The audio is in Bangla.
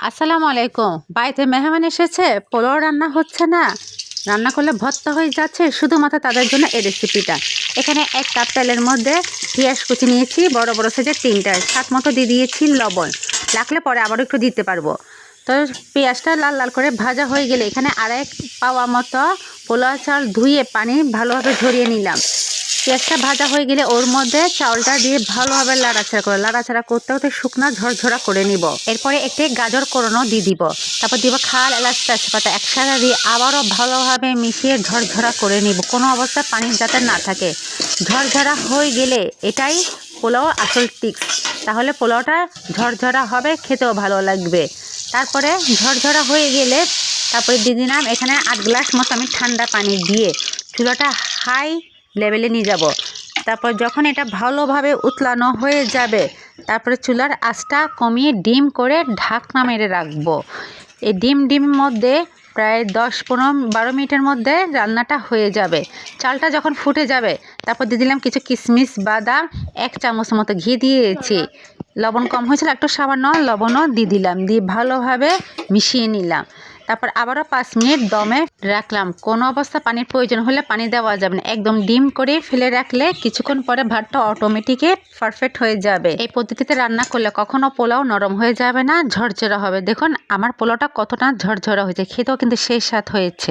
আসসালামু আলাইকুম। বাড়িতে মেহমান এসেছে, পোলাও রান্না হচ্ছে না, রান্না করলে ভর্তা হয়ে যাচ্ছে, শুধুমাত্র তাদের জন্য এই রেসিপিটা। এখানে 1 কাপ তেলের মধ্যে পেঁয়াজ কুচি নিয়েছি, বড় বড় সাইজের 3টা, স্বাদ মতো দিয়ে দিয়েছি লবণ, লাগলে পরে আবারও একটু দিতে পারবো। তো পেঁয়াজটা লাল লাল করে ভাজা হয়ে গেলে এখানে 1.5 পাওয়া মতো পোলাও চাল ধুয়ে পানি ভালোভাবে ঝরিয়ে নিলাম। পেঁয়াজটা ভাজা হয়ে গেলে ওর মধ্যে চাউলটা দিয়ে ভালোভাবে লাড়াচাড়া করতে করতে শুকনো ঝরঝরা করে নিব। এরপরে একটি গাজর কোরানো দিয়ে দিব, তারপর দিব খাল, এলাচ, তেজপাতা একসাথে দিয়ে আবারও ভালোভাবে মিশিয়ে ঝরঝরা করে নিব, কোনো অবস্থায় পানি যাতে না থাকে। ঝরঝরা হয়ে গেলে এটাই পোলাও আসল টিক্স, তাহলে পোলাওটা ঝরঝরা হবে, খেতেও ভালো লাগবে। তারপরে ঝরঝরা হয়ে গেলে তারপরে দিয়ে দিলাম এখানে 8 গ্লাস মতো আমি ঠান্ডা পানি দিয়ে চুলাটা হাই লেভেলে নিয়ে যাব। তারপর যখন এটা ভালোভাবে উতলানো হয়ে যাবে, তারপরে চুলার আঁচটা কমিয়ে ডিম করে ঢাকনা মেরে রাখবো। এই ডিম মধ্যে প্রায় 10-15-12 মিনিটের মধ্যে রান্নাটা হয়ে যাবে। চালটা যখন ফুটে যাবে তারপর দিয়ে দিলাম কিছু কিশমিশ, বাদাম, 1 চামচ মতো ঘি দিয়েছি। লবণ কম হয়েছিল, একটু সামান্য লবণও দিয়ে দিলাম, দিয়ে ভালোভাবে মিশিয়ে নিলাম। তারপর আবারও 5 মিনিট দমে রাখলাম। কোনো অবস্থা পানির প্রয়োজন হলে পানি দেওয়া যাবে না, একদম ডিম করে ফেলে রাখলে কিছুক্ষণ পরে ভাতটা অটোমেটিকে পারফেক্ট হয়ে যাবে। এই পদ্ধতিতে রান্না করলে কখনো পোলাও নরম হয়ে যাবে না, ঝরঝরা হবে। দেখুন আমার পোলাওটা কতটা ঝরঝরা হয়েছে, খেতেও কিন্তু সেই স্বাদ হয়েছে।